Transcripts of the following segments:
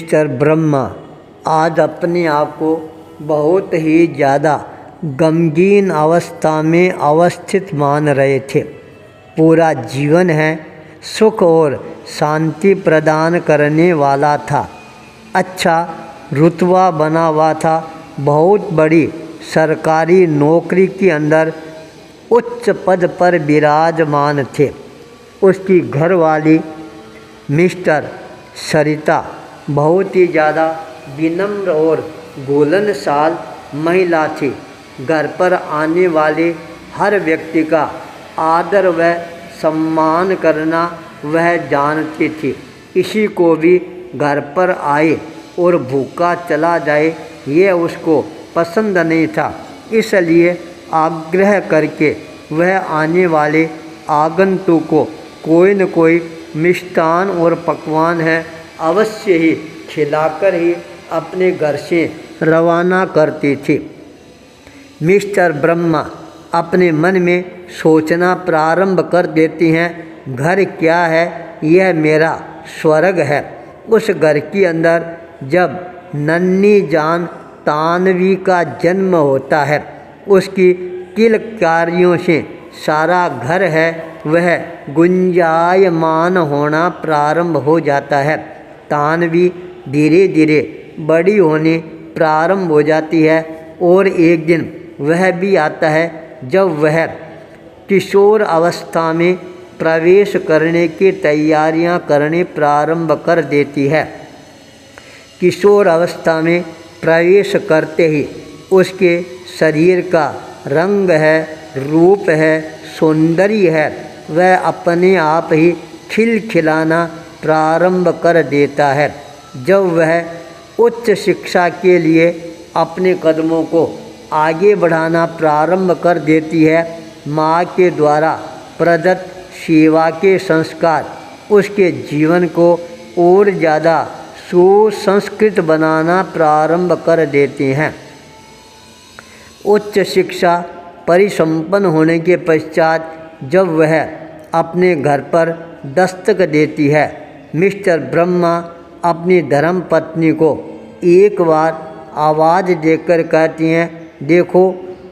Mister Brahma आज अपने आप को बहुत ही ज़्यादा गमगीन अवस्था में अवस्थित मान रहे थे। पूरा जीवन है सुख और शांति प्रदान करने वाला था। अच्छा रुतबा बना हुआ था। बहुत बड़ी सरकारी नौकरी के अंदर उच्च पद पर विराजमान थे। उसकी घरवाली मिस्टर सरिता बहुत ही ज़्यादा विनम्र और घुलनसार महिला थी। घर पर आने वाले हर व्यक्ति का आदर व सम्मान करना वह जानती थी। किसी को भी घर पर आए और भूखा चला जाए यह उसको पसंद नहीं था। इसलिए आग्रह करके वह आने वाले आगंतुक को कोई न कोई मिष्टान और पकवान है अवश्य ही खिलाकर ही अपने घर से रवाना करती थी। मिस्टर ब्रह्मा अपने मन में सोचना प्रारंभ कर देती हैं, घर क्या है? यह मेरा स्वर्ग है। उस घर के अंदर जब नन्ही जान तानवी का जन्म होता है, उसकी किलकारियों से सारा घर है वह गुंजायमान होना प्रारंभ हो जाता है। तानवी धीरे धीरे बड़ी होने प्रारंभ हो जाती है और एक दिन वह भी आता है जब वह किशोर अवस्था में प्रवेश करने की तैयारियां करने प्रारंभ कर देती है। किशोर अवस्था में प्रवेश करते ही उसके शरीर का रंग है, रूप है, सौंदर्य है, वह अपने आप ही खिलखिलाना प्रारंभ कर देता है। जब वह उच्च शिक्षा के लिए अपने कदमों को आगे बढ़ाना प्रारंभ कर देती है, माँ के द्वारा प्रदत्त सेवा के संस्कार उसके जीवन को और ज़्यादा सुसंस्कृत बनाना प्रारंभ कर देते हैं। उच्च शिक्षा परिसंपन्न होने के पश्चात जब वह अपने घर पर दस्तक देती है, मिस्टर ब्रह्मा अपनी धर्मपत्नी को एक बार आवाज़ देकर कहती हैं, देखो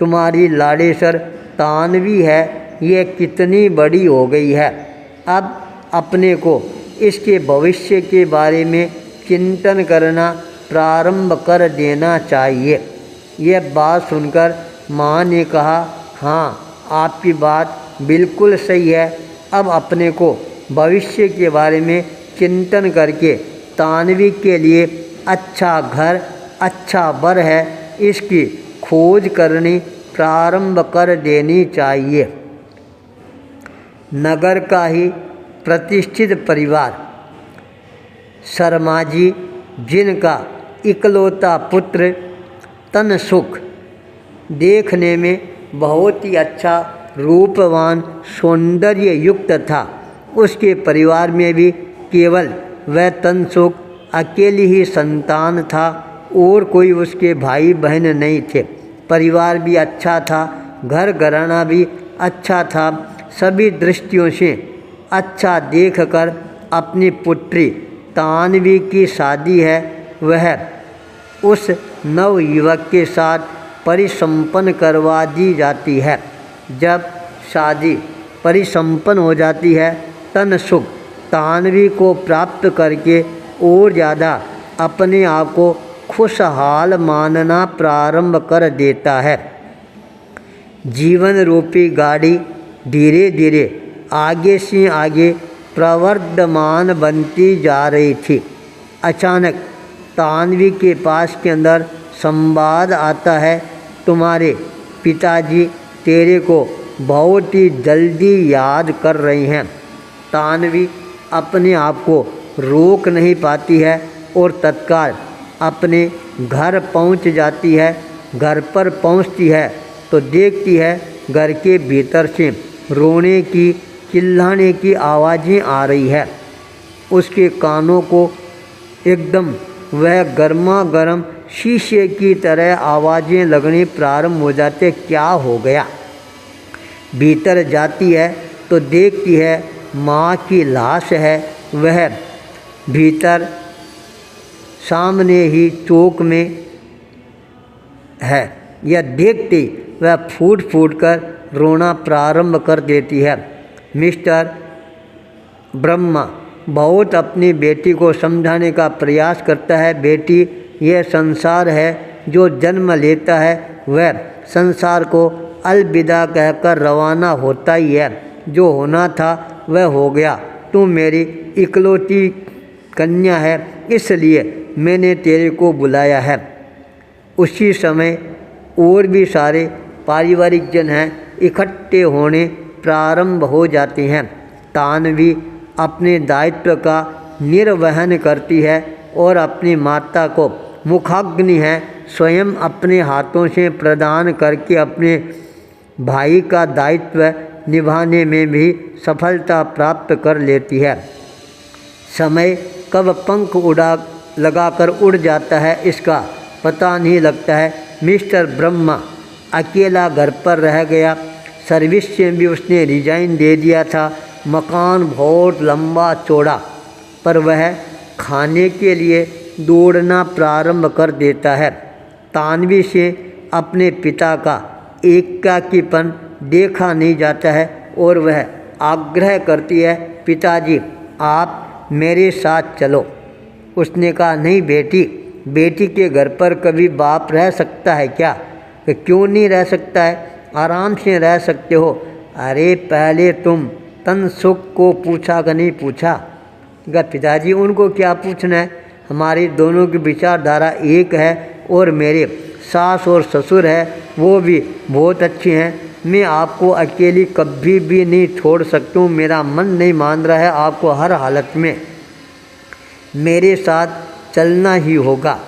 तुम्हारी लाड़ेसर तानवी है, यह कितनी बड़ी हो गई है। अब अपने को इसके भविष्य के बारे में चिंतन करना प्रारंभ कर देना चाहिए। यह बात सुनकर माँ ने कहा, हाँ आपकी बात बिल्कुल सही है। अब अपने को भविष्य के बारे में चिंतन करके तानवी के लिए अच्छा घर, अच्छा वर है, इसकी खोज करनी प्रारंभ कर देनी चाहिए। नगर का ही प्रतिष्ठित परिवार शर्मा जी, जिनका इकलौता पुत्र तनसुख देखने में बहुत ही अच्छा, रूपवान, सौंदर्य युक्त था, उसके परिवार में भी केवल वह तनसुख अकेली ही संतान था और कोई उसके भाई बहन नहीं थे। परिवार भी अच्छा था, घर घराना भी अच्छा था। सभी दृष्टियों से अच्छा देखकर अपनी पुत्री तानवी की शादी है वह उस नवयुवक के साथ परिसंपन्न करवा दी जाती है। जब शादी परिसंपन्न हो जाती है, तनसुख तानवी को प्राप्त करके और ज़्यादा अपने आप को खुशहाल मानना प्रारंभ कर देता है। जीवन रूपी गाड़ी धीरे धीरे आगे से आगे प्रवर्धमान बनती जा रही थी। अचानक तानवी के पास के अंदर संवाद आता है, तुम्हारे पिताजी तेरे को बहुत ही जल्दी याद कर रही हैं। तानवी अपने आप को रोक नहीं पाती है और तत्काल अपने घर पहुंच जाती है। घर पर पहुंचती है तो देखती है घर के भीतर से रोने की, चिल्लाने की आवाज़ें आ रही है। उसके कानों को एकदम वह गर्मा गर्म शीशे की तरह आवाज़ें लगनी प्रारंभ हो जाते। क्या हो गया? भीतर जाती है तो देखती है माँ की लाश है। वह भीतर सामने ही चौक में है। यह देखते ही वह फूट फूट कर रोना प्रारंभ कर देती है। मिस्टर ब्रह्मा बहुत अपनी बेटी को समझाने का प्रयास करता है। बेटी, यह संसार है, जो जन्म लेता है वह संसार को अलविदा कहकर रवाना होता ही है। जो होना था वह हो गया। तू मेरी इकलौती कन्या है, इसलिए मैंने तेरे को बुलाया है। उसी समय और भी सारे पारिवारिक जन हैं इकट्ठे होने प्रारंभ हो जाते हैं। तानवी अपने दायित्व का निर्वहन करती है और अपनी माता को मुखाग्नि है स्वयं अपने हाथों से प्रदान करके अपने भाई का दायित्व निभाने में भी सफलता प्राप्त कर लेती है। समय कब पंख लगाकर उड़ जाता है इसका पता नहीं लगता है। मिस्टर ब्रह्मा अकेला घर पर रह गया। सर्विस से भी उसने रिजाइन दे दिया था। मकान बहुत लंबा चौड़ा, पर वह खाने के लिए दौड़ना प्रारंभ कर देता है। तानवी से अपने पिता का एकाकीपन देखा नहीं जाता है और वह आग्रह करती है, पिताजी आप मेरे साथ चलो। उसने कहा, नहीं बेटी, बेटी के घर पर कभी बाप रह सकता है क्या? कि क्यों नहीं रह सकता है, आराम से रह सकते हो। अरे पहले तुम तनसुख को पूछा कि नहीं पूछा? कहा, पिताजी उनको क्या पूछना है, हमारी दोनों की विचारधारा एक है और मेरे सास और ससुर है वो भी बहुत अच्छे हैं। मैं आपको अकेली कभी भी नहीं छोड़ सकती हूँ। मेरा मन नहीं मान रहा है, आपको हर हालत में मेरे साथ चलना ही होगा।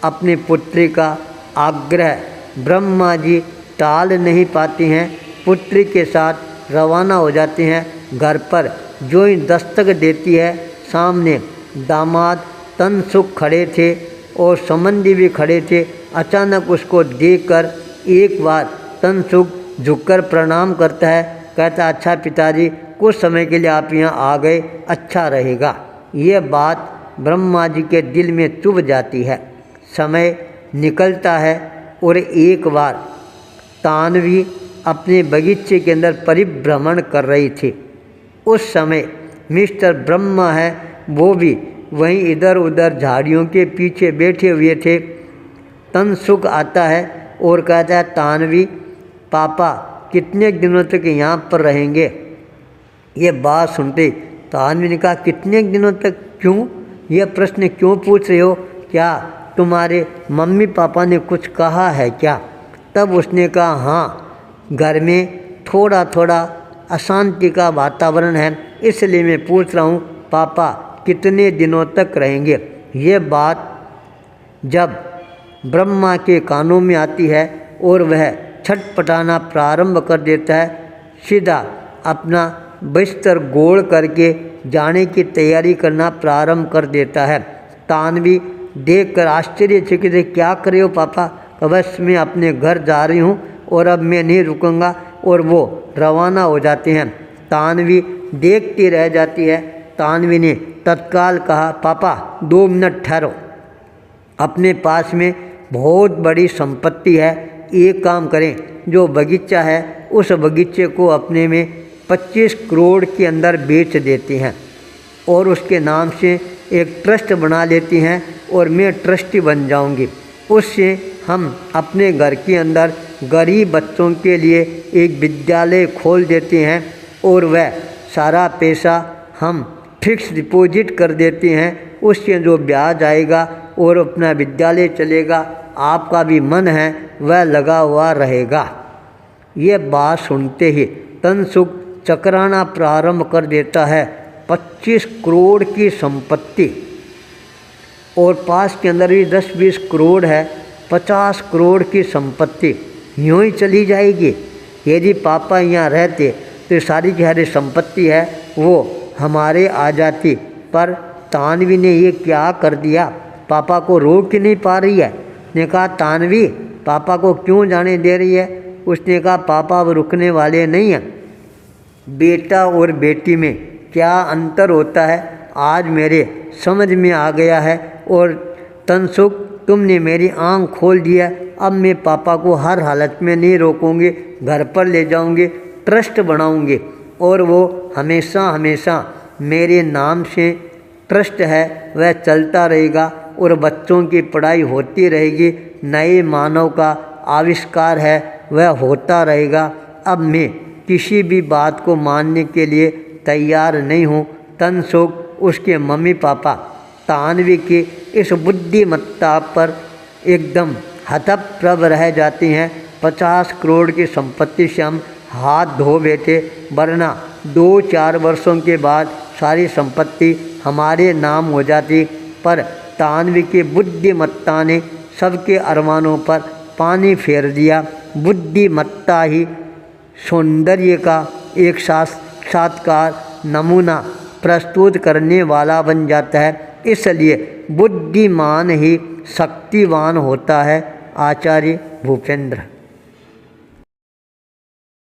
अपनी पुत्री का आग्रह ब्रह्मा जी टाल नहीं पाती हैं। पुत्री के साथ रवाना हो जाते हैं। घर पर जो ही दस्तक देती है, सामने दामाद तनसुख खड़े थे और संबंधी भी खड़े थे। अचानक उसको देखकर एक बार तनसुख झुककर प्रणाम करता है। कहता, अच्छा पिताजी, कुछ समय के लिए आप यहाँ आ गए, अच्छा रहेगा। ये बात ब्रह्मा जी के दिल में चुभ जाती है। समय निकलता है और एक बार तानवी अपने बगीचे के अंदर परिभ्रमण कर रही थी। उस समय मिस्टर ब्रह्मा है वो भी वहीं इधर उधर झाड़ियों के पीछे बैठे हुए थे। तनसुख आता है और कहता है, तानवी पापा कितने दिनों तक यहाँ पर रहेंगे? ये बात सुनते तानवी ने कहा, कितने दिनों तक? क्यों यह प्रश्न क्यों पूछ रहे हो? क्या तुम्हारे मम्मी पापा ने कुछ कहा है क्या? तब उसने कहा, हाँ, घर में थोड़ा थोड़ा अशांति का वातावरण है, इसलिए मैं पूछ रहा हूँ पापा कितने दिनों तक रहेंगे। ये बात जब ब्रह्मा के कानों में आती है और वह छटपटाना प्रारंभ कर देता है। सीधा अपना बिस्तर गोल करके जाने की तैयारी करना प्रारंभ कर देता है। तानवी देखकर आश्चर्यचकित, क्या कर रहे हो पापा? बस मैं अपने घर जा रही हूँ और अब मैं नहीं रुकूंगा, और वो रवाना हो जाते हैं। तानवी देखती रह जाती है। तानवी ने तत्काल कहा, पापा 2 मिनट ठहरो, अपने पास में बहुत बड़ी संपत्ति है, एक काम करें, जो बगीचा है उस बगीचे को अपने में 25 करोड़ के अंदर बेच देते हैं और उसके नाम से एक ट्रस्ट बना लेती हैं और मैं ट्रस्टी बन जाऊंगी। उससे हम अपने घर के अंदर गरीब बच्चों के लिए एक विद्यालय खोल देते हैं और वह सारा पैसा हम फिक्स डिपॉजिट कर देते हैं। उससे जो ब्याज आएगा और अपना विद्यालय चलेगा, आपका भी मन है वह लगा हुआ रहेगा। ये बात सुनते ही तनसुख चकराना प्रारंभ कर देता है। 25 करोड़ की संपत्ति और पास के अंदर भी 10-20 करोड़ है, 50 करोड़ की संपत्ति यूँ ही चली जाएगी। यदि पापा यहाँ रहते तो सारी की सारी संपत्ति है वो हमारे आ जाती, पर तानवी ने ये क्या कर दिया, पापा को रोक ही नहीं पा रही है। ने कहा, तानवी पापा को क्यों जाने दे रही है? उसने कहा, पापा अब रुकने वाले नहीं हैं। बेटा और बेटी में क्या अंतर होता है आज मेरे समझ में आ गया है और तनसुख, तुमने मेरी आँख खोल दिया। अब मैं पापा को हर हालत में नहीं रोकूंगी, घर पर ले जाऊंगी, ट्रस्ट बनाऊंगी और वो हमेशा हमेशा मेरे नाम से ट्रस्ट है वह चलता रहेगा और बच्चों की पढ़ाई होती रहेगी, नए मानव का आविष्कार है वह होता रहेगा। अब मैं किसी भी बात को मानने के लिए तैयार नहीं हूँ। तनसुख उसके मम्मी पापा तानवी की इस बुद्धिमत्ता पर एकदम हतप्रभ रह जाती हैं। 50 करोड़ की संपत्ति से हम हाथ धो बैठे, वरना 2-4 वर्षों के बाद सारी संपत्ति हमारे नाम हो जाती। पर तानवी की बुद्धिमत्ता ने सबके अरमानों पर पानी फेर दिया। बुद्धिमत्ता ही सौंदर्य का एक साक्षात्कार नमूना प्रस्तुत करने वाला बन जाता है। इसलिए बुद्धिमान ही शक्तिवान होता है। आचार्य भूपेंद्र।